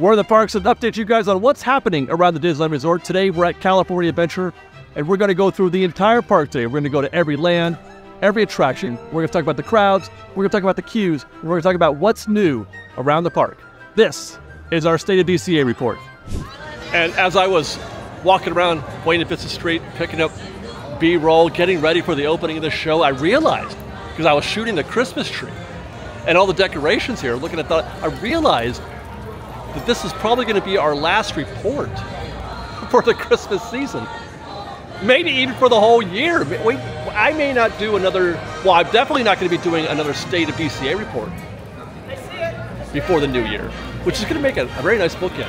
We're in the parks and update you guys on what's happening around the Disneyland Resort. Today we're at California Adventure, and we're going to go through the entire park today. We're going to go to every land, every attraction. We're going to talk about the crowds, we're going to talk about the queues, and we're going to talk about what's new around the park. This is our State of DCA report. And as I was walking around Wayne and Fitz Street, picking up B-roll, getting ready for the opening of the show, I realized, because I was shooting the Christmas tree and all the decorations here, looking at that, I realized that this is probably going to be our last report for the Christmas season. Maybe even for the whole year. I may not do another, well, I'm definitely not going to be doing another State of DCA report before the new year, which is going to make a very nice bookend.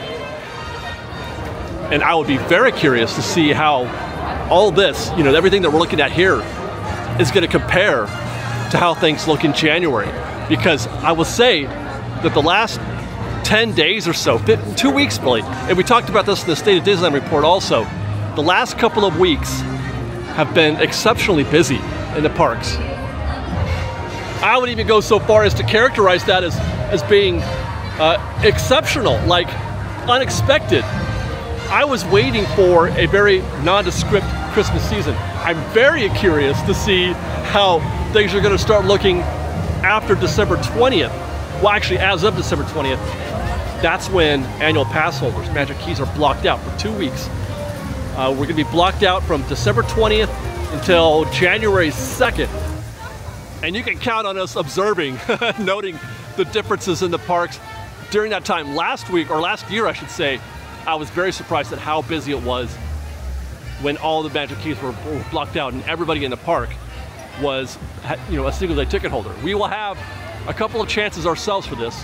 And I would be very curious to see how all this, you know, everything that we're looking at here is going to compare to how things look in January. Because I will say that the last 10 days or so, 2 weeks really, and we talked about this in the State of Disneyland report also, the last couple of weeks have been exceptionally busy in the parks. I would even go so far as to characterize that as being exceptional, like unexpected. I was waiting for a very nondescript Christmas season. I'm very curious to see how things are going to start looking after December 20th. Well, actually, as of December 20th, that's when annual pass holders, Magic Keys, are blocked out for 2 weeks. We're going to be blocked out from December 20th until January 2nd. And you can count on us observing, noting the differences in the parks during that time. Last week, or last year, I should say, I was very surprised at how busy it was when all the Magic Keys were blocked out and everybody in the park was, you know, a single-day ticket holder. We will have a couple of chances ourselves for this.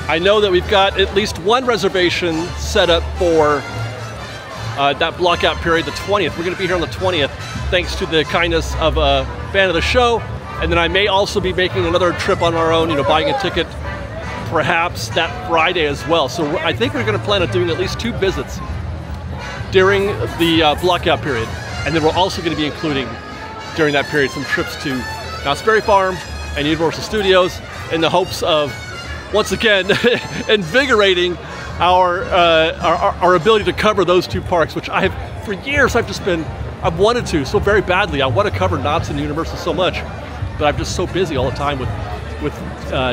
I know that we've got at least one reservation set up for that blockout period, the 20th. We're going to be here on the 20th, thanks to the kindness of a fan of the show. And then I may also be making another trip on our own, you know, buying a ticket perhaps that Friday as well. So I think we're going to plan on doing at least 2 visits during the blockout period. And then we're also going to be including, during that period, some trips to Knott's Berry Farm and Universal Studios in the hopes of, once again, invigorating our ability to cover those 2 parks, which I have, for years, I've wanted to so very badly. I want to cover Knott's and Universal so much, but I'm just so busy all the time with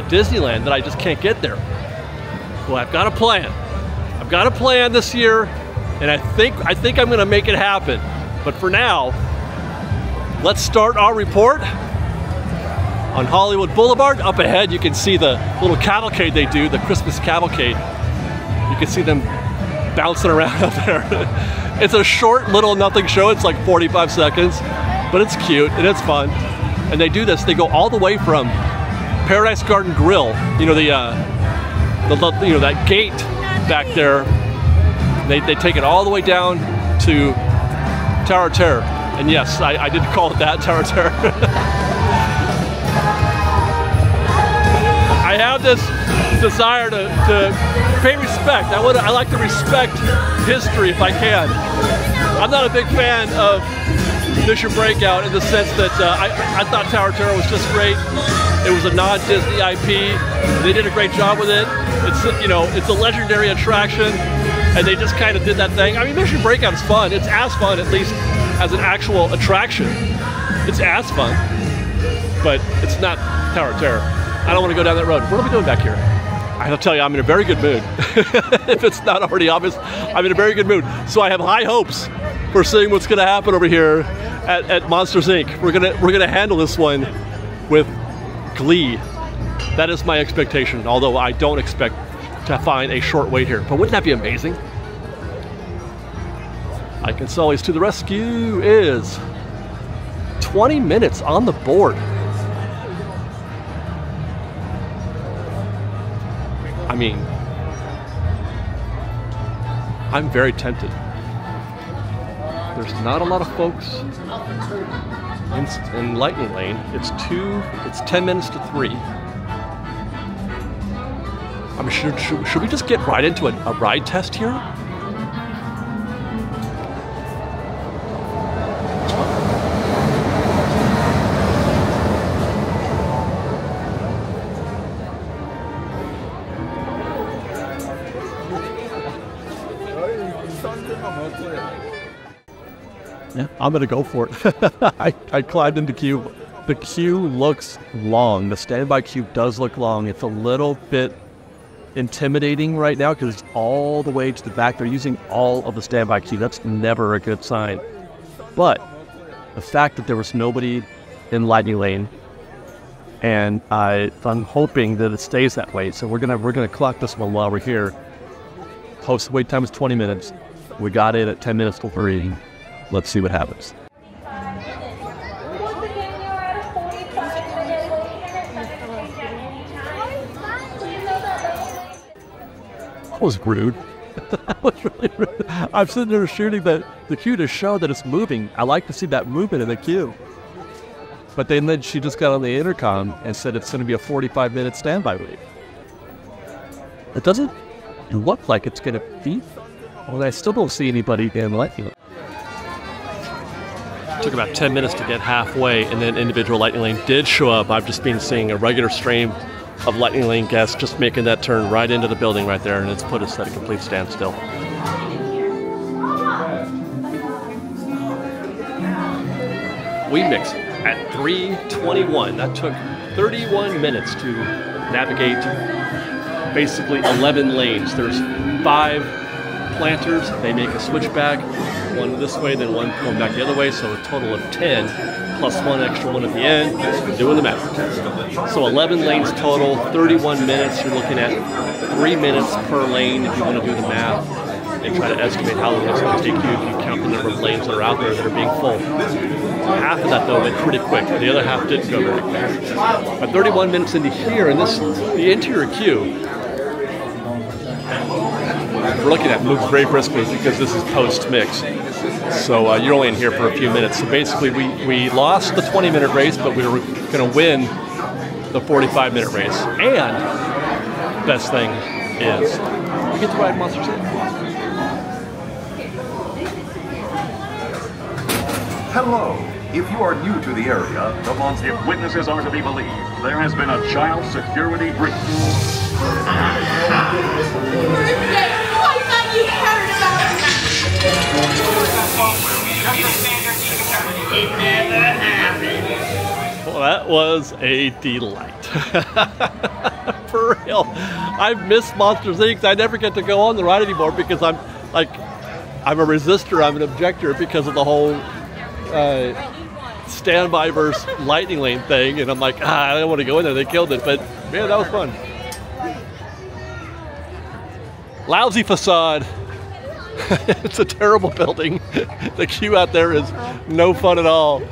Disneyland that I just can't get there. Well, I've got a plan. I've got a plan this year, and I think I'm going to make it happen. But for now, let's start our report on Hollywood Boulevard. Up ahead, you can see the little cavalcade they do, the Christmas cavalcade. You can see them bouncing around up there. It's a short little nothing show. It's like 45 seconds, but it's cute and it's fun. And they do this. They go all the way from Paradise Garden Grill, you know, that gate back there. They take it all the way down to Tower of Terror. And yes, I did call it that, Tower of Terror. I have this desire to pay respect. I like to respect history if I can. I'm not a big fan of Mission Breakout in the sense that I thought Tower of Terror was just great. It was a non-Disney IP. They did a great job with it. It's, you know, it's a legendary attraction, and they just kind of did that thing. I mean, Mission Breakout is fun. It's as fun, at least, as an actual attraction. It's as fun, but it's not Tower of Terror. I don't want to go down that road. What are we doing back here? I have to tell you, I'm in a very good mood. If it's not already obvious, I'm in a very good mood. So I have high hopes for seeing what's going to happen over here at Monsters Inc. We're gonna handle this one with glee. That is my expectation, although I don't expect to find a short wait here. But wouldn't that be amazing? Ike and Sully's to the rescue is 20 minutes on the board. I mean, I'm very tempted. There's not a lot of folks in Lightning Lane. It's 10 minutes to 3. I mean, should we just get right into a ride test here? Yeah, I'm gonna go for it. I climbed into queue. The queue looks long. The standby queue does look long. It's a little bit intimidating right now because it's all the way to the back. They're using all of the standby queue. That's never a good sign. But the fact that there was nobody in Lightning Lane, and I'm hoping that it stays that way. So we're gonna clock this one while we're here. Post wait time is 20 minutes. We got it at 10 minutes till 3. Let's see what happens. That was rude. That was really rude. I'm sitting there shooting the queue to show that it's moving. I like to see that movement in the queue. But then she just got on the intercom and said it's going to be a 45-minute standby wait. It doesn't look like it's going to be. Well, I still don't see anybody in Lightning Lane. Took about 10 minutes to get halfway, and then individual Lightning Lane did show up. I've just been seeing a regular stream of Lightning Lane guests just making that turn right into the building right there, and it's put us at a complete standstill. We mixed at 3:21. That took 31 minutes to navigate basically 11 lanes. There's 5 planters. They make a switchback, one this way, then one going back the other way, so a total of 10, plus one extra one at the end. Doing the math. So 11 lanes total, 31 minutes. You're looking at 3 minutes per lane if you want to do the math and try to estimate how long it's going to take you if you count the number of lanes that are out there that are being full. Half of that, though, went pretty quick. The other half didn't go very quick. But 31 minutes into here, and the interior queue, we're looking at moves very briskly because this is post-mix. So you're only in here for a few minutes. So basically, we lost the 20-minute race, but we were going to win the 45-minute race. And best thing is, we get to ride Monsters Inc. Hello. If you are new to the area, if witnesses are to be believed, there has been a child security breach. Well, that was a delight. For real. I've missed Monsters Inc. I never get to go on the ride anymore because I'm a resistor, I'm an objector because of the whole standby versus Lightning Lane thing, and I'm like, I don't want to go in there. They killed it, but man, that was fun. Lousy facade. It's a terrible building. The queue out there is no fun at all,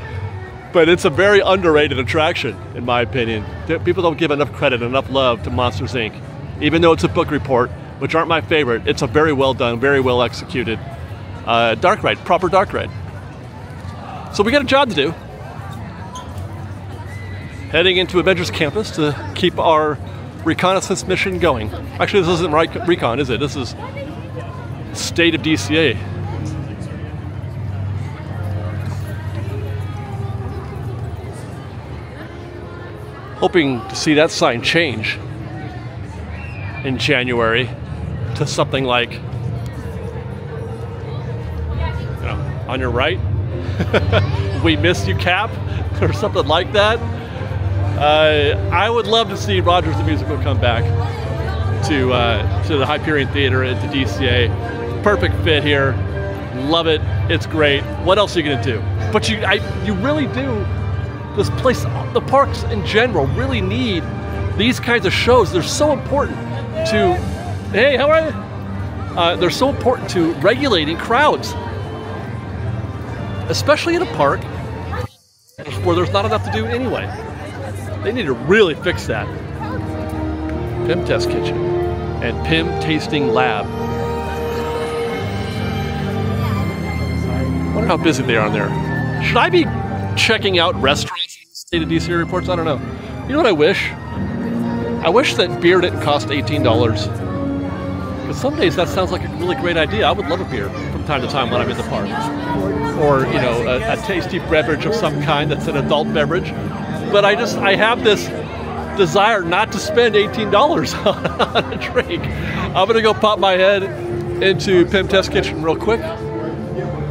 but it's a very underrated attraction, in my opinion. People don't give enough credit, enough love to Monsters Inc. Even though it's a book report, which aren't my favorite, it's a very well done, very well executed dark ride, proper dark ride. So we got a job to do. Heading into Avengers Campus to keep our reconnaissance mission going. Actually, this isn't recon, is it? This is State of DCA. Hoping to see that sign change in January to something like, you know, on your right, we miss you, Cap, or something like that. I would love to see Rogers the Musical come back to the Hyperion Theater and to DCA. Perfect fit here. Love it. It's great. What else are you gonna do? But you really do. This place, the parks in general, really need these kinds of shows. They're so important to. Hey, how are you? They're so important to regulating crowds, especially in a park where there's not enough to do anyway. They need to really fix that. Pim Test Kitchen and Pim Tasting Lab. I wonder how busy they are in there. Should I be checking out restaurants in the State of DC reports? I don't know. You know what I wish? I wish that beer didn't cost $18. Because some days that sounds like a really great idea. I would love a beer from time to time when I'm in the park. Or, you know, a tasty beverage of some kind that's an adult beverage. But I have this desire not to spend $18 on a drink. I'm gonna go pop my head into Pim Test Kitchen real quick,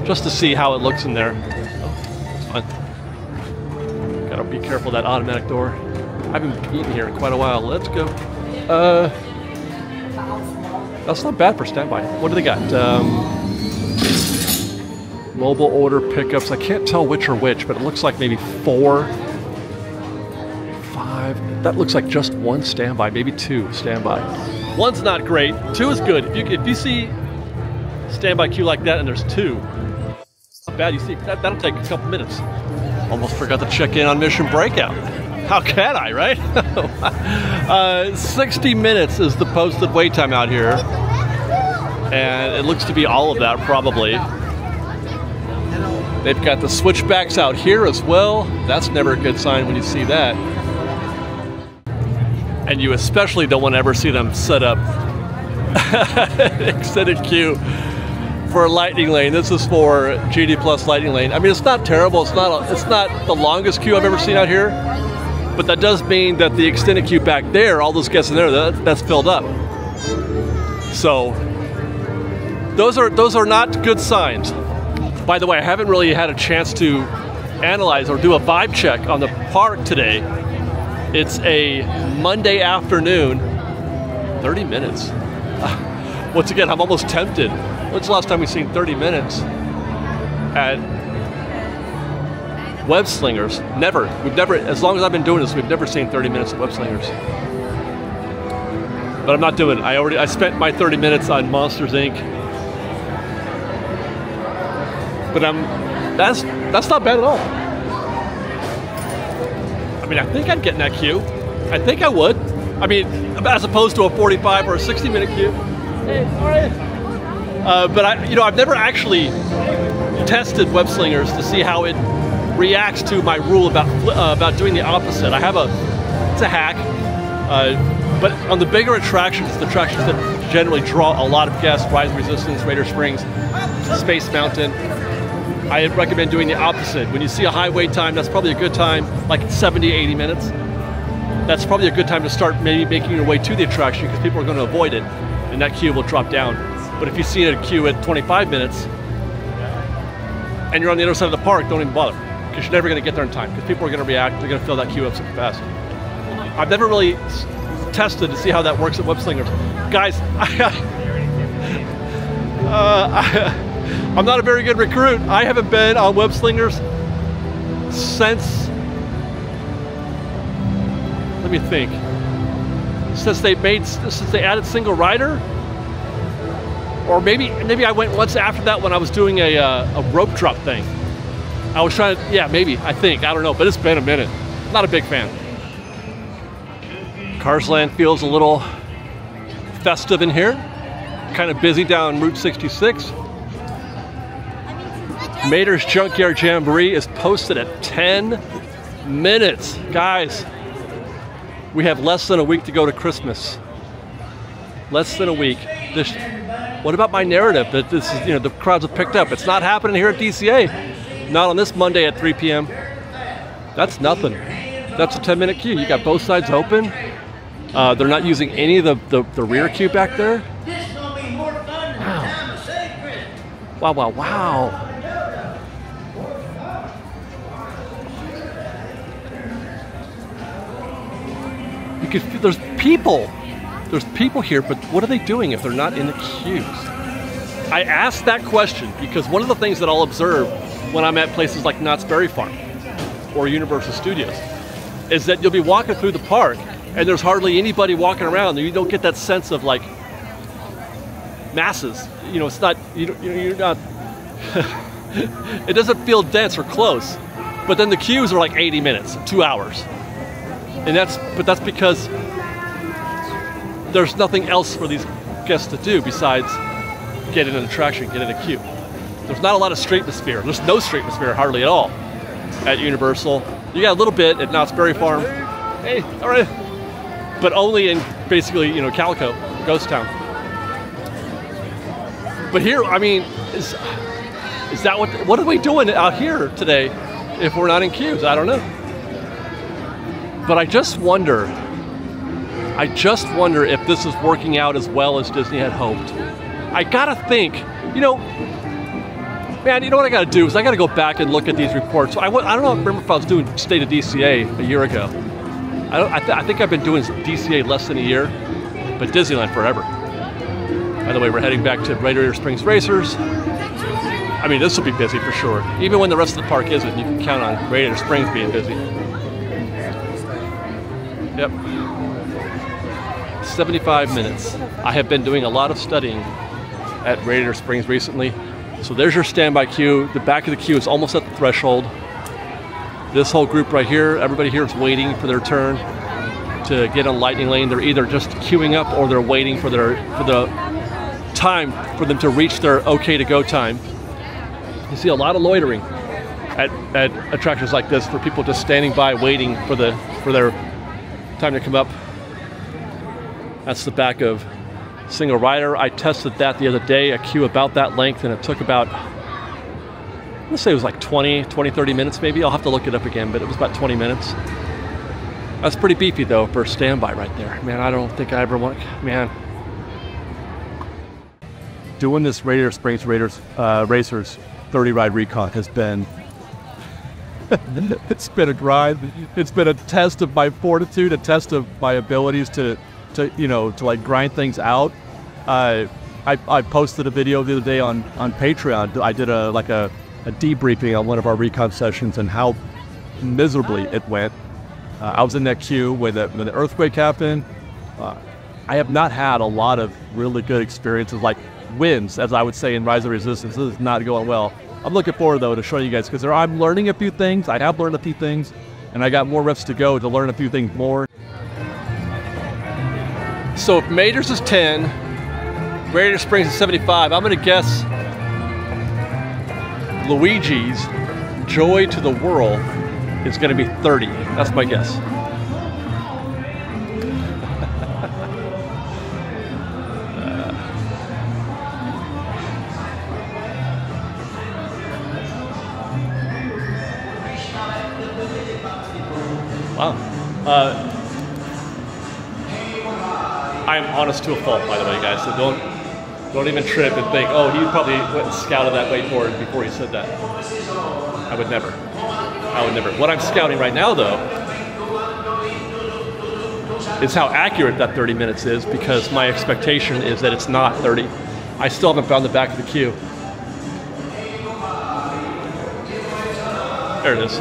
just to see how it looks in there. Oh, it's fun. Gotta be careful of that automatic door. I haven't eaten here in quite a while. Let's go. That's not bad for standby. What do they got? Mobile order pickups. I can't tell which are which, but it looks like maybe 4, 5. That looks like just 1 standby, maybe 2 standby. 1's not great. 2 is good. If you see standby queue like that and there's 2, not bad. You see that'll take a couple minutes. Almost forgot to check in on Mission Breakout. How can I, right? 60 minutes is the posted wait time out here, and it looks to be all of that probably. They've got the switchbacks out here as well. That's never a good sign when you see that. And you especially don't want to ever see them set up extended queue for a lightning lane. This is for GD Plus lightning lane. I mean, it's not terrible. It's not the longest queue I've ever seen out here, but that does mean that the extended queue back there, all those guests in there, that's filled up. So those are not good signs. By the way, I haven't really had a chance to analyze or do a vibe check on the park today. It's a Monday afternoon, 30 minutes. Once again, I'm almost tempted. When's the last time we've seen 30 minutes at Web Slingers? Never. We've never, as long as I've been doing this, we've never seen 30 minutes at Web Slingers. But I'm not doing it. I spent my 30 minutes on Monsters, Inc. But that's not bad at all. I mean, I think I'd get in that queue. I think I would. I mean, as opposed to a 45 or a 60-minute queue. Hey, all right. But I've never actually tested Web Slingers to see how it reacts to my rule about doing the opposite. It's a hack. But on the bigger attractions, the attractions that generally draw a lot of guests, Rise of Resistance, Raider Springs, Space Mountain, I recommend doing the opposite. When you see a high wait time, that's probably a good time, like 70, 80 minutes. That's probably a good time to start maybe making your way to the attraction because people are going to avoid it, and that queue will drop down. But if you see a queue at 25 minutes and you're on the other side of the park, don't even bother because you're never going to get there in time because people are going to react. They're going to fill that queue up super fast. I've never really tested to see how that works at Web Slingers. Guys, I'm not a very good recruit. I haven't been on Web Slingers since, let me think, since they added single rider, or maybe I went once after that when I was doing a rope drop thing. I was trying to, yeah, maybe, I don't know, but it's been a minute. Not a big fan. Cars Land feels a little festive in here. Kind of busy down Route 66. Mater's Junkyard Jamboree is posted at 10 minutes. Guys, we have less than a week to go to Christmas. Less than a week. What about my narrative that this is, the crowds have picked up? It's not happening here at DCA. Not on this Monday at 3 p.m. That's nothing. That's a 10-minute queue. You got both sides open. They're not using any of the rear queue back there. Wow. Wow. There's people here, but what are they doing if they're not in the queues? I asked that question because one of the things that I'll observe when I'm at places like Knott's Berry Farm or Universal Studios is that you'll be walking through the park and there's hardly anybody walking around. You don't get that sense of like masses. It's not, you're not, it doesn't feel dense or close. But then the queues are like 80 minutes, 2 hours. And that's because there's nothing else for these guests to do besides get in an attraction, get in a queue. There's not a lot of streetmosphere. There's no streetmosphere hardly at all at Universal. You got a little bit at Knott's Berry Farm. Hey, all right. But only in basically, Calico, Ghost Town. But here, I mean, is that what are we doing out here today if we're not in queues? I don't know. But I just wonder if this is working out as well as Disney had hoped. I gotta think, Man, you know what I got to do is I got to go back and look at these reports. I don't know. Remember if I was doing State of DCA a year ago. I think I've been doing DCA less than a year, but Disneyland forever. By the way, we're heading back to Radiator Springs Racers. I mean, this will be busy for sure. Even when the rest of the park isn't, you can count on Radiator Springs being busy. Yep. 75 minutes. I have been doing a lot of studying at Radiator Springs recently. So there's your standby queue. The back of the queue is almost at the threshold. This whole group right here, everybody here is waiting for their turn to get on Lightning Lane. They're either just queuing up or they're waiting for the time for them to reach their okay to go time. You see a lot of loitering at attractions like this for people just standing by waiting for their time to come up. That's the back of Single Rider. I tested that the other day, a queue about that length, and it took about, let's say it was like 30 minutes maybe. I'll have to look it up again, but it was about 20 minutes. That's pretty beefy though for standby right there. Man, I don't think I ever want, man. Doing this Radiator Springs Racers 30 ride recon has been, it's been a grind. It's been a test of my fortitude, a test of my abilities to like grind things out. I posted a video the other day on Patreon. I did a debriefing on one of our recon sessions and how miserably it went. I was in that queue when the earthquake happened. I have not had a lot of really good experiences, like wins, as I would say in Rise of Resistance. This is not going well. I'm looking forward though to showing you guys, because I'm learning a few things. I have learned a few things, and I got more reps to go to learn a few things more. So if Majors is 10, Radiator Springs is 75, I'm gonna guess Luigis Joy to the World is gonna be 30. That's my guess. Wow. I'm honest to a fault, by the way, guys, so don't even trip and think, oh, he probably went and scouted that wakeboard before he said that. I would never. What I'm scouting right now, though, is how accurate that 30 minutes is, because my expectation is that it's not 30. I still haven't found the back of the queue. There it is.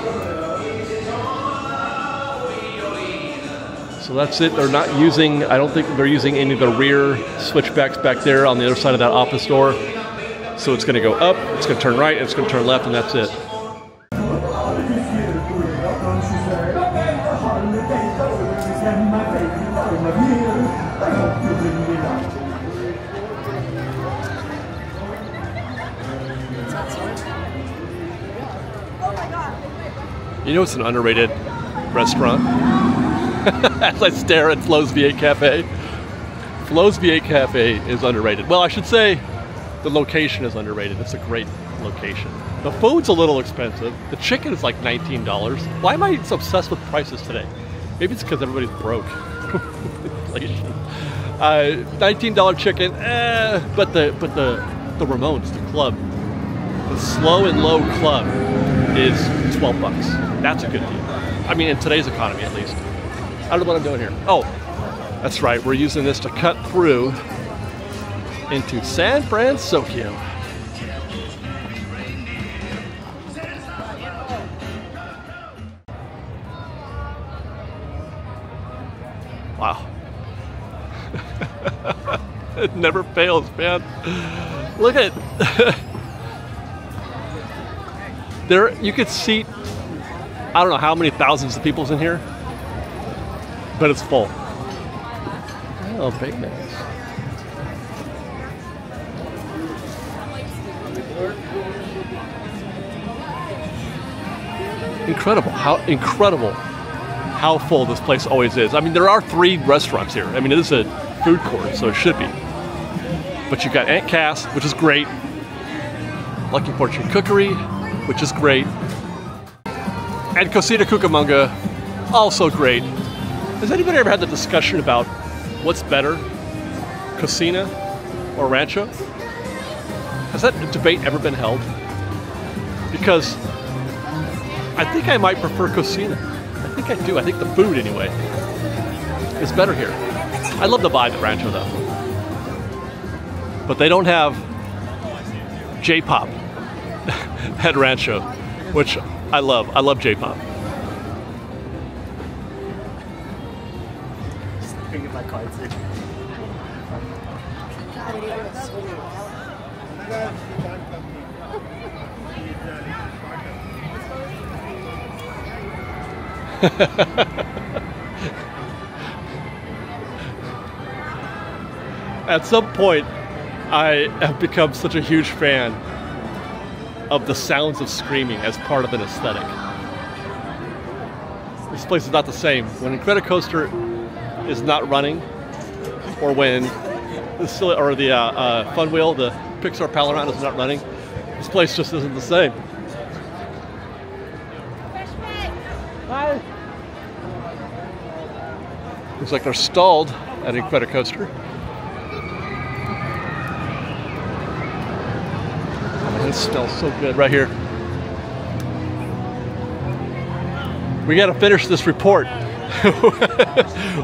So that's it. They're not using, I don't think they're using any of the rear switchbacks back there on the other side of that office door. So it's going to go up, it's going to turn right, and it's going to turn left, and that's it. You know it's an underrated restaurant? As I stare at Flo's V8 Cafe. Flo's V8 Cafe is underrated. Well, I should say the location is underrated. It's a great location. The food's a little expensive. The chicken is like $19. Why am I so obsessed with prices today? Maybe it's because everybody's broke. $19 chicken, but the Ramones, the club, the Slow and Low Club is 12 bucks. That's a good deal. I mean, in today's economy, at least. I don't know what I'm doing here. Oh, that's right. We're using this to cut through into San Francisco. Wow. It never fails, man. Look at it. There, you could seat, I don't know how many thousands of people's in here, but it's full. Oh, big man. Incredible how full this place always is. I mean, there are 3 restaurants here. I mean, it is a food court, so it should be. But you've got Aunt Cass, which is great. Lucky Fortune Cookery, which is great. And Cocina Cucamonga, also great. Has anybody ever had the discussion about what's better, Cocina or Rancho? Has that debate ever been held? because I think I might prefer Cocina. I think I do. I think the food, anyway, is better here. I love the vibe at Rancho, though. But they don't have J-pop at Rancho, which I love. I love J-pop. At some point, I have become such a huge fan of the sounds of screaming as part of an aesthetic. This place is not the same. When Incredicoaster is not running, or when the Fun Wheel, the Pixar Palaround is not running, this place just isn't the same. Hi. Looks like they're stalled at Incredicoaster. It smells so good right here. We gotta finish this report.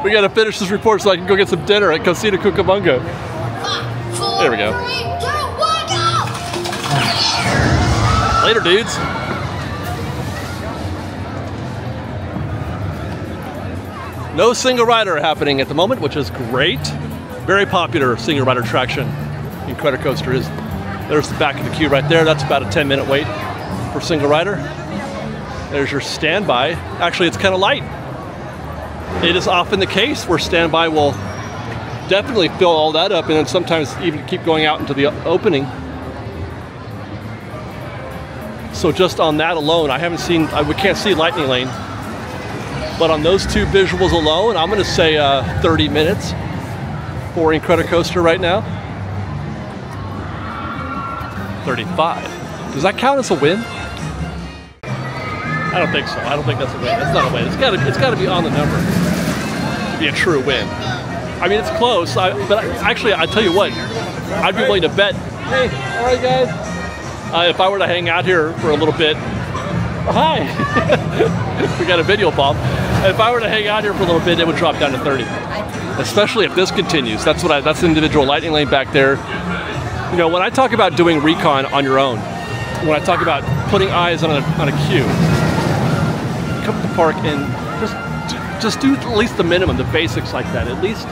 We gotta finish this report so I can go get some dinner at Cocina Cucamonga. 5, 4, There we go. 3, 2, 1, go! Later, dudes. No single rider happening at the moment, which is great. Very popular single rider attraction. Incredicoaster is. There's the back of the queue right there. That's about a 10-minute wait for single rider. There's your standby. Actually, it's kind of light. It is often the case where standby will definitely fill all that up and then sometimes even keep going out into the opening. So just on that alone, I haven't seen, we can't see Lightning Lane, but on those two visuals alone, I'm gonna say 30 minutes for Incredicoaster right now. 35. Does that count as a win? I don't think so. I don't think that's a win. That's not a win. It's got to be on the number to be a true win. I mean, it's close. But actually, I tell you what, I'd be willing to bet. Hey, all right, guys. If I were to hang out here for a little bit, hi. We got a video bomb. If I were to hang out here for a little bit, it would drop down to 30. Especially if this continues. That's the individual Lightning Lane back there. You know, when I talk about doing recon on your own, when I talk about putting eyes on a queue, come to the park and just do at least the minimum, the basics like that. At least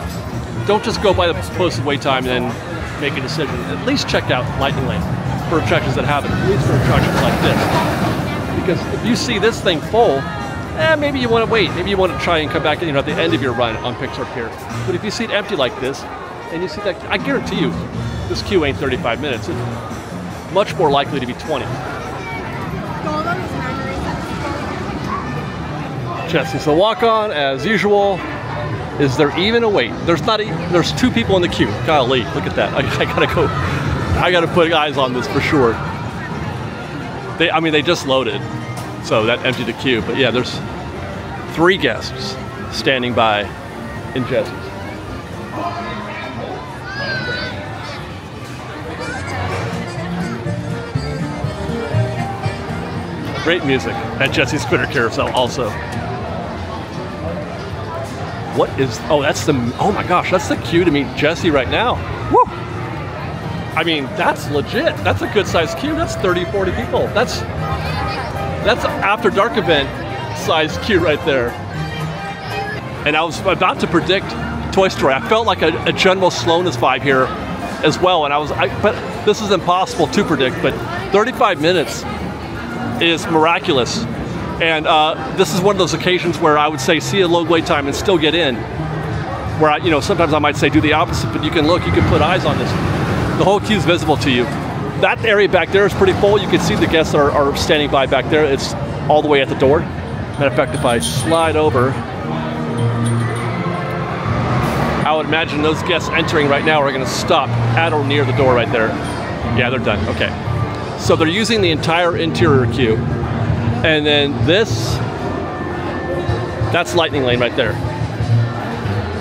don't just go by the posted wait time and then make a decision. At least check out Lightning Lane for attractions that have it, at least for attractions like this. Because if you see this thing full, maybe you want to wait. Maybe you want to try and come back at the end of your run on Pixar Pier. But if you see it empty like this, and you see that, I guarantee you, this queue ain't 35 minutes. It's much more likely to be 20. Jesse's the walk-on, as usual. Is there even a wait? There's 2 people in the queue. Golly, look at that. I gotta put eyes on this for sure. They just loaded, so that emptied the queue. But yeah, there's 3 guests standing by in Jesse's. Great music at Jesse's Critter Carousel also. What is, oh my gosh, that's the queue to meet Jesse right now. Woo! I mean, that's legit. That's a good sized queue. That's 30, 40 people. That's after dark event size queue right there. And I was about to predict Toy Story. I felt like a general slowness vibe here as well. And but this is impossible to predict, but 35 minutes is miraculous. And this is one of those occasions where I would say see a low wait time and still get in. Where sometimes I might say do the opposite, but you can put eyes on this. The whole queue is visible to you. That area back there is pretty full. You can see the guests are standing by back there. It's all the way at the door. Matter of fact, if I slide over, I would imagine those guests entering right now are going to stop at or near the door right there. Yeah, they're done. Okay. So they're using the entire interior queue. And then that's Lightning Lane right there.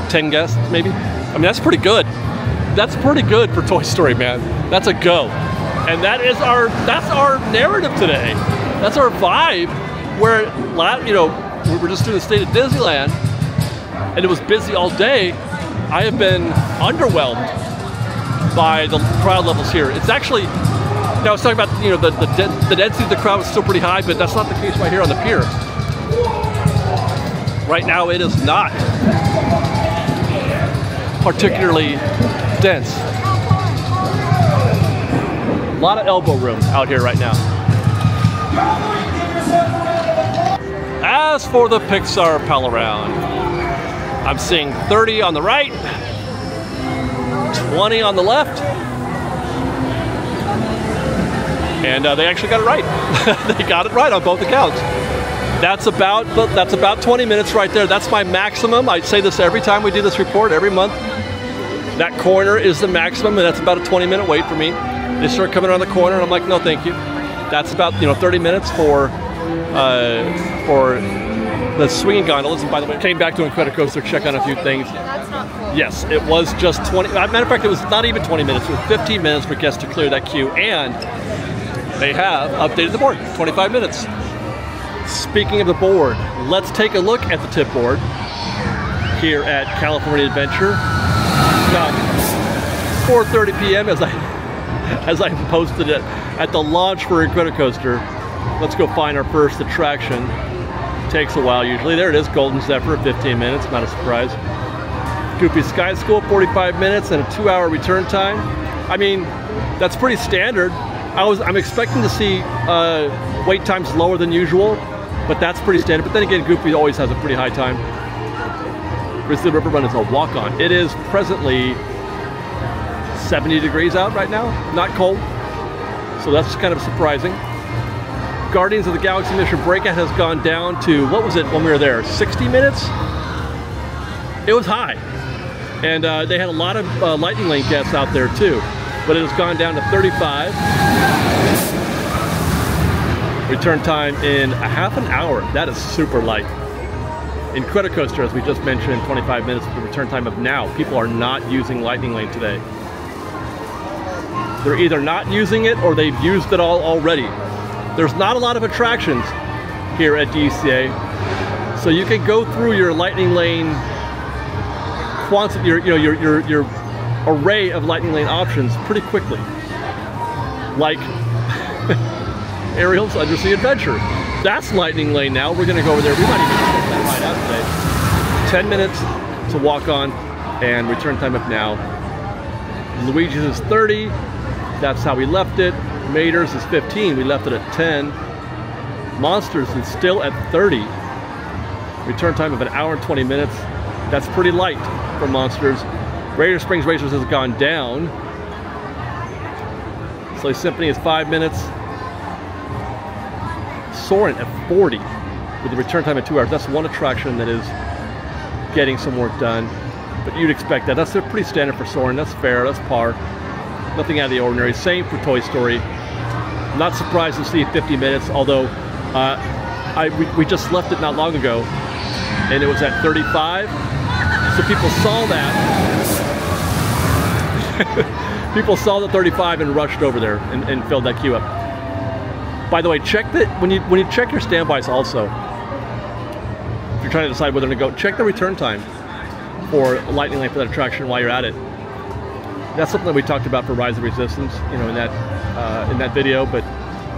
10 guests, maybe? I mean, that's pretty good. That's pretty good for Toy Story, man. That's a go. And that's our narrative today. That's our vibe. Where, you know, we were just doing the state of Disneyland, and it was busy all day. I have been underwhelmed by the crowd levels here. It's actually, now I was talking about, you know, the density of the crowd was still pretty high, but that's not the case right here on the pier. Right now it is not particularly dense. A lot of elbow room out here right now. As for the Pixar pal around, I'm seeing 30 on the right, 20 on the left, and they actually got it right. They got it right on both accounts. That's about 20 minutes right there. That's my maximum. I say this every time we do this report, every month. That corner is the maximum, and that's about a 20-minute wait for me. They start coming around the corner, and I'm like, no, thank you. That's about, you know, 30 minutes for the swinging gondolas. And by the way, came back to Incredicoaster to check on a few things. That's not cool. Yes, it was just 20. Matter of fact, it was not even 20 minutes. It was 15 minutes for guests to clear that queue, and they have updated the board. 25 minutes. Speaking of the board, let's take a look at the tip board here at California Adventure. About 4:30 p.m. as I posted it at the launch for Incredicoaster. Let's go find our first attraction. Takes a while usually. There it is, Golden Zephyr, 15 minutes, not a surprise. Goofy Sky School, 45 minutes and a 2-hour return time. I mean, that's pretty standard. I'm expecting to see wait times lower than usual, but that's pretty standard. But then again, Goofy always has a pretty high time. Grizzly River Run is a walk-on. It is presently 70 degrees out right now, not cold. So that's kind of surprising. Guardians of the Galaxy Mission Breakout has gone down to, what was it when we were there, 60 minutes? It was high. And they had a lot of Lightning Lane guests out there too, but it has gone down to 35. Return time in a half an hour. That is super light. Incredicoaster, as we just mentioned, 25 minutes for the return time of now. People are not using Lightning Lane today. They're either not using it or they've used it all already. There's not a lot of attractions here at DCA, so you can go through your Lightning Lane quantity, your array of Lightning Lane options pretty quickly. Like Ariel's Undersea Adventure. That's Lightning Lane now. We're gonna go over there. We might even check that ride out today. 10 minutes to walk on, and return time of now. Luigis is 30. That's how we left it. Mater's is 15. We left it at 10. Monsters is still at 30. Return time of an hour and 20 minutes. That's pretty light for Monsters. Radiator Springs Racers has gone down. Sleigh Symphony is 5 minutes. Soarin' at 40 with a return time of 2 hours. That's one attraction that is getting some work done, but you'd expect that. That's pretty standard for Soarin'. That's fair. That's par. Nothing out of the ordinary. Same for Toy Story. Not surprised to see 50 minutes, although we just left it not long ago, and it was at 35. So people saw that. People saw the 35 and rushed over there and filled that queue up. By the way, check that when you check your standbys also. If you're trying to decide whether to go, check the return time for Lightning Lane for that attraction while you're at it. That's something that we talked about for Rise of Resistance, you know, in that video. But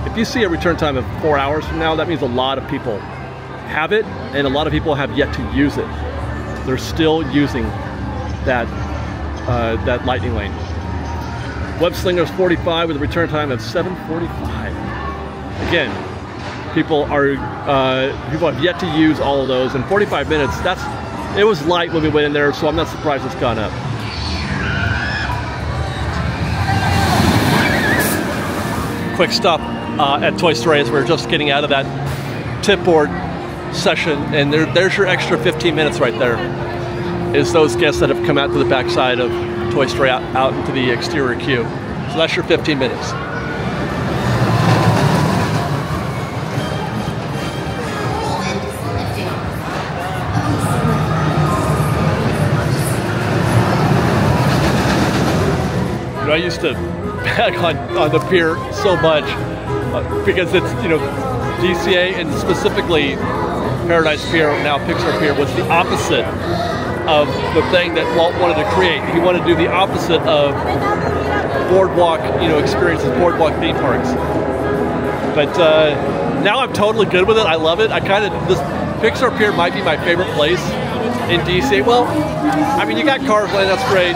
if you see a return time of 4 hours from now, that means a lot of people have it, and a lot of people have yet to use it. They're still using that that Lightning Lane. Web Slinger's 45 with a return time of 7:45. Again, people have yet to use all of those, and 45 minutes. It was light when we went in there, so I'm not surprised it's gone up. Quick stop at Toy Story as we're just getting out of that tip board session, and there's your extra 15 minutes right there. Is those guests that have come out to the backside of Toy Story out into the exterior queue. So that's your 15 minutes. I used to bag on the pier so much because it's, you know, DCA and specifically Paradise Pier, now Pixar Pier, was the opposite of the thing that Walt wanted to create. He wanted to do the opposite of boardwalk, you know, experiences, boardwalk theme parks. But now I'm totally good with it. I love it. This Pixar Pier might be my favorite place in DC. Well, I mean, you got Cars Land, that's great.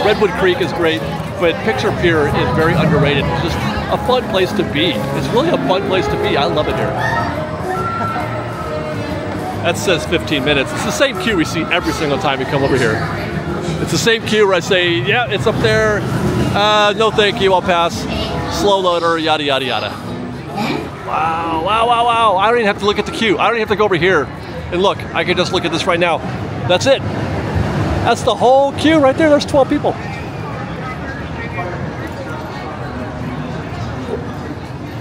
Redwood Creek is great, but Pixar Pier is very underrated. It's just a fun place to be. It's really a fun place to be. I love it here. That says 15 minutes. It's the same queue we see every single time we come over here. It's the same queue where I say, yeah, it's up there. No thank you, I'll pass. Slow loader, yada, yada, yada. Wow, wow, wow, wow. I don't even have to look at the queue. I don't even have to go over here and look. I can just look at this right now. That's it. That's the whole queue right there. There's 12 people.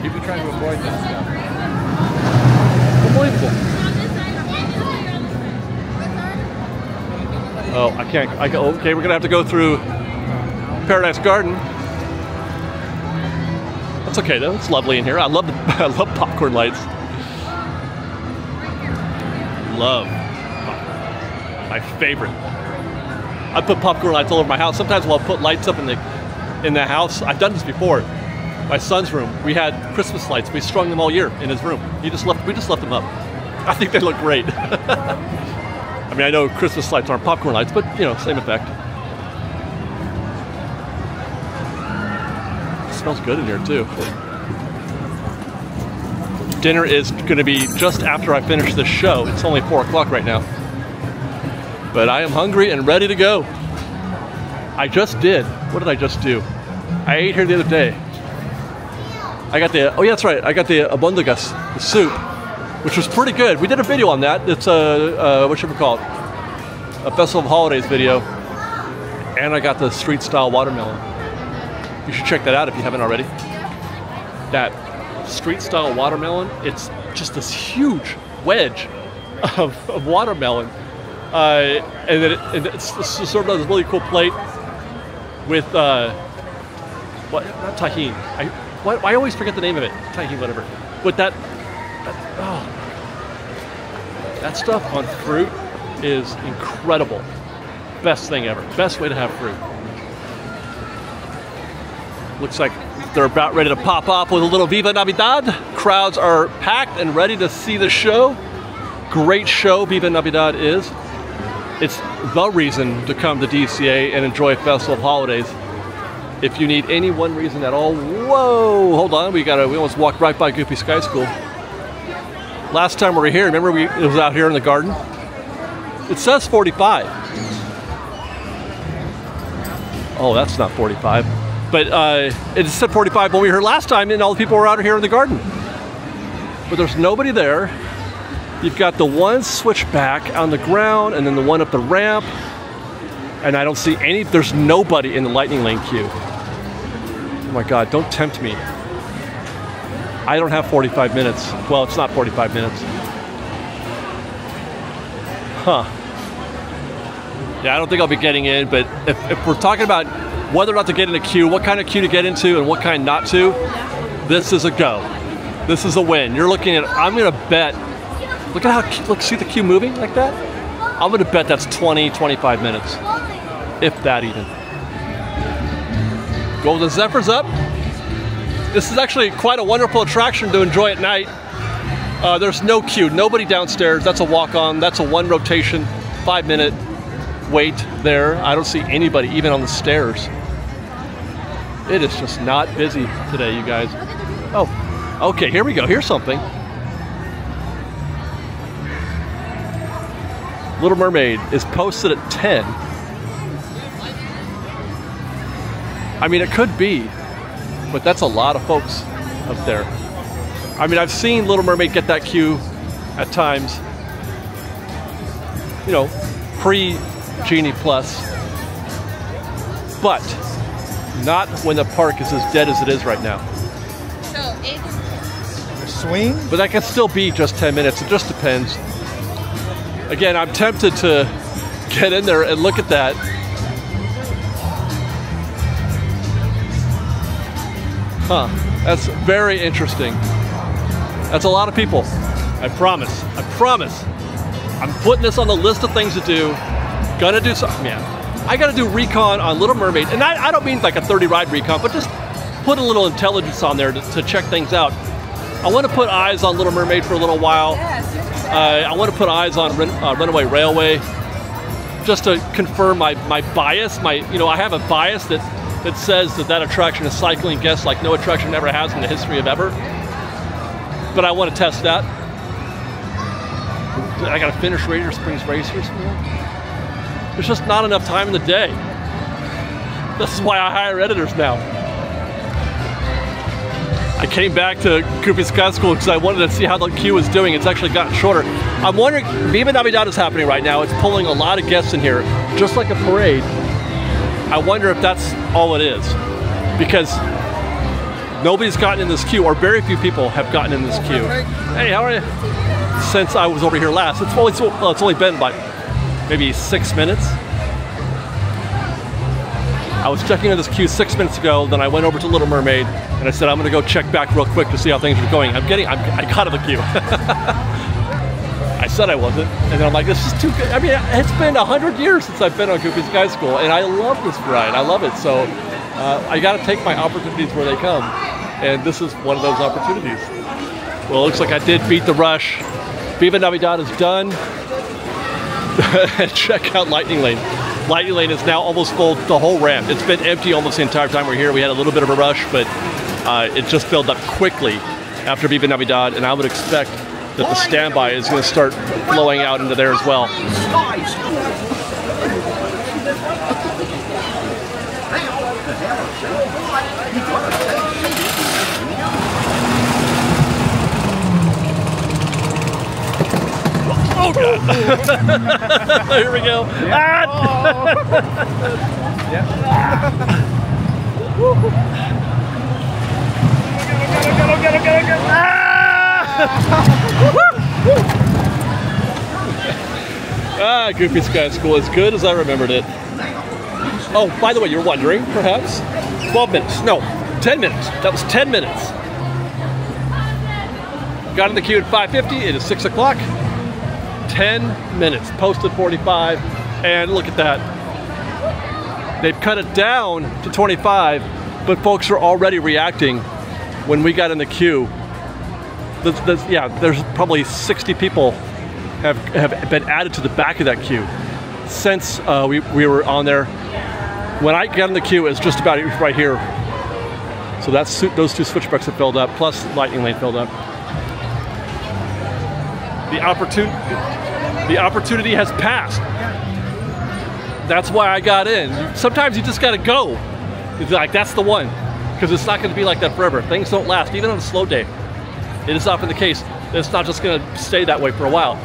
You've been trying to avoid this stuff. Unbelievable. Oh, I can't. Okay, we're gonna have to go through Paradise Garden. That's okay though. It's lovely in here. I love popcorn lights. Love my favorite. I put popcorn lights all over my house. Sometimes I'll put lights up in the house. I've done this before. My son's room. We had Christmas lights. We strung them all year in his room. We just left them up. I think they look great. I mean, I know Christmas lights aren't popcorn lights, but, you know, same effect. It smells good in here, too. Dinner is going to be just after I finish this show. It's only 4 o'clock right now. But I am hungry and ready to go. I just did. What did I just do? I ate here the other day. I got the, oh yeah, that's right. I got the abundagas, the soup, which was pretty good. We did a video on that. It's what should we call it? A Festival of Holidays video. And I got the street style watermelon. You should check that out if you haven't already. That street style watermelon, it's just this huge wedge of watermelon. And then it's served on this really cool plate with, what, not tahini. I always forget the name of it. Tahini, whatever. But that stuff on fruit is incredible. Best thing ever. Best way to have fruit. Looks like they're about ready to pop off with a little Viva Navidad. Crowds are packed and ready to see the show. Great show Viva Navidad is. It's the reason to come to DCA and enjoy Festival of Holidays. If you need any one reason at all, whoa, hold on, we almost walked right by Goofy Sky School. Last time we were here, remember it was out here in the garden? It says 45. Oh, that's not 45. But it said 45 when we were here last time and all the people were out here in the garden. But there's nobody there. You've got the one switchback on the ground and then the one up the ramp. And I don't see any, there's nobody in the lightning lane queue. Oh my God, don't tempt me. I don't have 45 minutes. Well, it's not 45 minutes. Huh. Yeah, I don't think I'll be getting in, but if we're talking about whether or not to get in a queue, what kind of queue to get into and what kind not to, this is a go. This is a win. You're looking at, I'm gonna bet, look at how, look, see the queue moving like that? I'm gonna bet that's 20, 25 minutes. If that even. Golden Zephyr's up. This is actually quite a wonderful attraction to enjoy at night. There's no queue, nobody downstairs. That's a walk-on, that's a one rotation, 5-minute wait there. I don't see anybody even on the stairs. It is just not busy today, you guys. Oh, okay, here we go, here's something. Little Mermaid is posted at 10. I mean, it could be, but that's a lot of folks up there. I mean, I've seen Little Mermaid get that queue at times, you know, pre-Genie Plus, but not when the park is as dead as it is right now. So it's A swing? But that can still be just 10 minutes. It just depends. Again, I'm tempted to get in there and look at that. Huh, that's very interesting. That's a lot of people. I promise, I promise. I'm putting this on the list of things to do. Gonna do something, yeah. I gotta do recon on Little Mermaid, and I don't mean like a 30 ride recon, but just put a little intelligence on there to check things out. I wanna put eyes on Little Mermaid for a little while. I wanna put eyes on Runaway Railway, just to confirm my bias. I have a bias that says that attraction is cycling guests like no attraction ever has in the history of ever. But I want to test that. I got to finish Radiator Springs Racers. There's just not enough time in the day. This is why I hire editors now. I came back to Goofy Sky School because I wanted to see how the queue was doing. It's actually gotten shorter. I'm wondering, Viva Navidad is happening right now. It's pulling a lot of guests in here, just like a parade. I wonder if that's all it is, because nobody's gotten in this queue, or very few people have gotten in this queue. Hey, how are you? Since I was over here last, it's only been about maybe 6 minutes. I was checking in this queue 6 minutes ago, then I went over to Little Mermaid, and I said I'm gonna go check back real quick to see how things are going. I got in the queue. I said I wasn't, and then I'm like, this is too good. I mean, it's been 100 years since I've been on Goofy Sky School, and I love this ride. I love it, so I gotta take my opportunities where they come, and this is one of those opportunities. Well, it looks like I did beat the rush. Viva Navidad is done. Check out Lightning Lane. Lightning Lane is now almost full, the whole ramp. It's been empty almost the entire time we're here. We had a little bit of a rush, but it just filled up quickly after Viva Navidad, and I would expect that the standby is going to start flowing out into there as well. Oh God! Here we go. Yeah. Goofy Sky School, as good as I remembered it. Oh, by the way, you're wondering, perhaps? 12 minutes. No, 10 minutes. That was 10 minutes. Got in the queue at 5:50. It is 6 o'clock. 10 minutes. Posted 45. And look at that. They've cut it down to 25, but folks are already reacting when we got in the queue. There's probably 60 people have been added to the back of that queue since we were on there. When I got in the queue, it's just about right here. So those two switchbacks have filled up, plus Lightning Lane filled up. The opportunity has passed. That's why I got in. Sometimes you just gotta go. It's like, that's the one. Because it's not gonna be like that forever. Things don't last, even on a slow day. It is often the case. It's not just gonna stay that way for a while.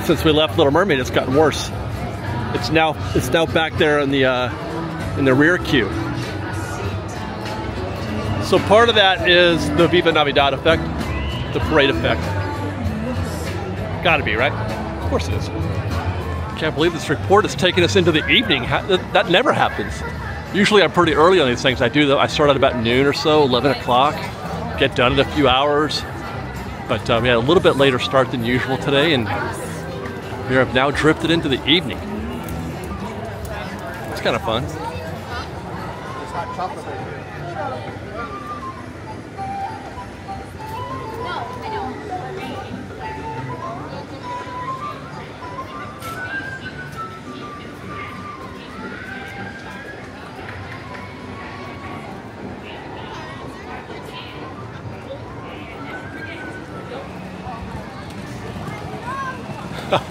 Since we left Little Mermaid, it's gotten worse. It's now back there in the rear queue. So part of that is the Viva Navidad effect, the parade effect. Gotta be, right? Of course it is. Can't believe this report is taking us into the evening. That never happens. Usually I'm pretty early on these things. I start at about noon or so, 11 o'clock. Get done in a few hours. But we had a little bit later start than usual today, and we have now drifted into the evening. It's kind of fun.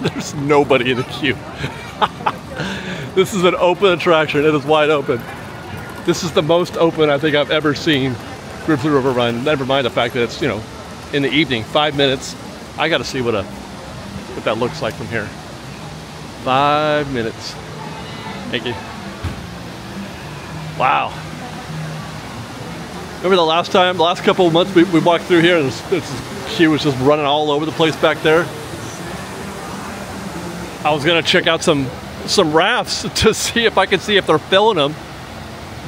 There's nobody in the queue. This is an open attraction. It is wide open. This is the most open I think I've ever seen Grizzly River run. Never mind the fact that it's, in the evening, 5 minutes. I got to see what that looks like from here. 5 minutes. Thank you. Wow. Remember the last couple of months we walked through here, and this queue was just running all over the place back there. I was gonna check out some rafts to see if I could see if they're filling them,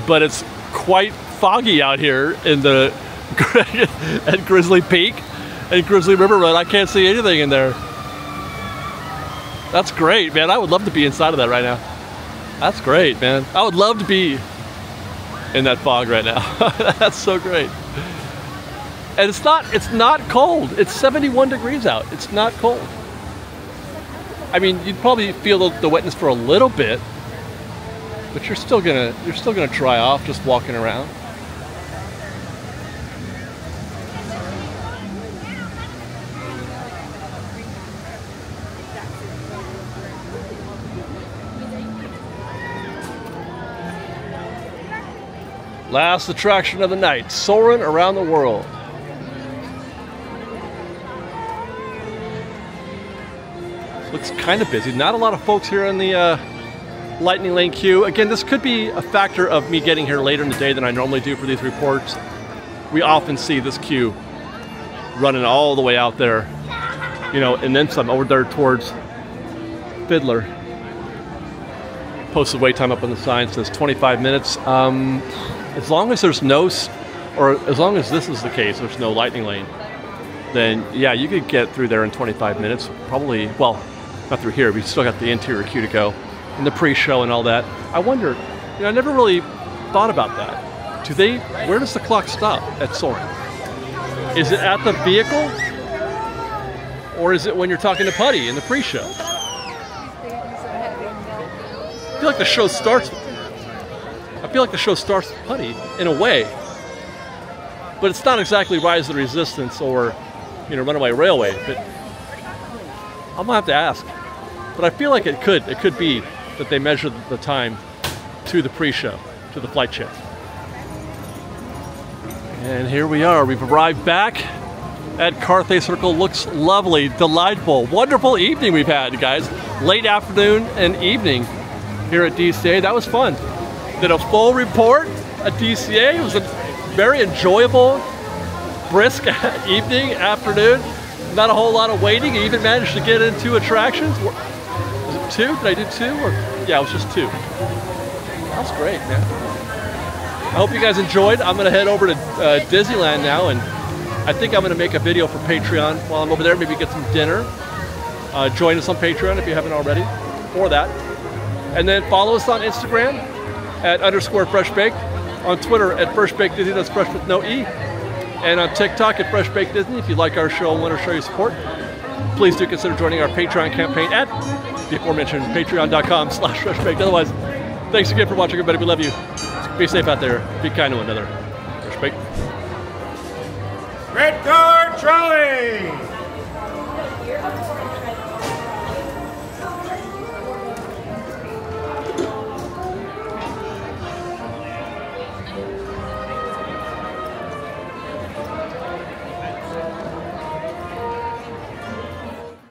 but it's quite foggy out here in the at Grizzly Peak and Grizzly River Road. I can't see anything in there. That's great, man. I would love to be inside of that right now. That's great, man. I would love to be in that fog right now. That's so great. And it's not cold. It's 71 degrees out. It's not cold. I mean, you'd probably feel the wetness for a little bit, but you're still gonna dry off just walking around. Last attraction of the night, soaring around the world. Looks kind of busy. Not a lot of folks here in the Lightning Lane queue. Again, this could be a factor of me getting here later in the day than I normally do for these reports. We often see this queue running all the way out there, you know, and then some over there towards Fiddler. Posted wait time up on the sign says 25 minutes. As long as there's as long as this is the case, there's no Lightning Lane, then yeah, you could get through there in 25 minutes. Probably, well, not through here. We still got the interior queue to go, and the pre-show and all that. I wonder, you know, I never really thought about that. Where does the clock stop at Soaring? Is it at the vehicle? Or is it when you're talking to Putty in the pre-show? I feel like the show starts with Putty in a way. But it's not exactly Rise of the Resistance or, you know, Runaway Railway. But I'm gonna have to ask. But I feel like it could be that they measure the time to the pre-show, to the flight check. And here we are. We've arrived back at Carthay Circle. Looks lovely, delightful, wonderful evening we've had, guys. Late afternoon and evening here at DCA. That was fun. Did a full report at DCA. It was a very enjoyable, brisk evening, afternoon. Not a whole lot of waiting. I even managed to get into attractions. Was it 2? Did I do 2? Or yeah, it was just 2. That was great, man. I hope you guys enjoyed. I'm gonna head over to Disneyland now, and I think I'm gonna make a video for Patreon while I'm over there. Maybe get some dinner. Join us on Patreon if you haven't already for that. And then follow us on Instagram at _FreshBaked, on Twitter at FreshBakedDisney, that's fresh with no E, and on TikTok at FreshBakedDisney. If you like our show and want to show your support, please do consider joining our Patreon campaign at the aforementioned patreon.com/FreshBaked. Otherwise, thanks again for watching, everybody. We love you. Be safe out there. Be kind to one another. Fresh Baked. Red Card Trolley!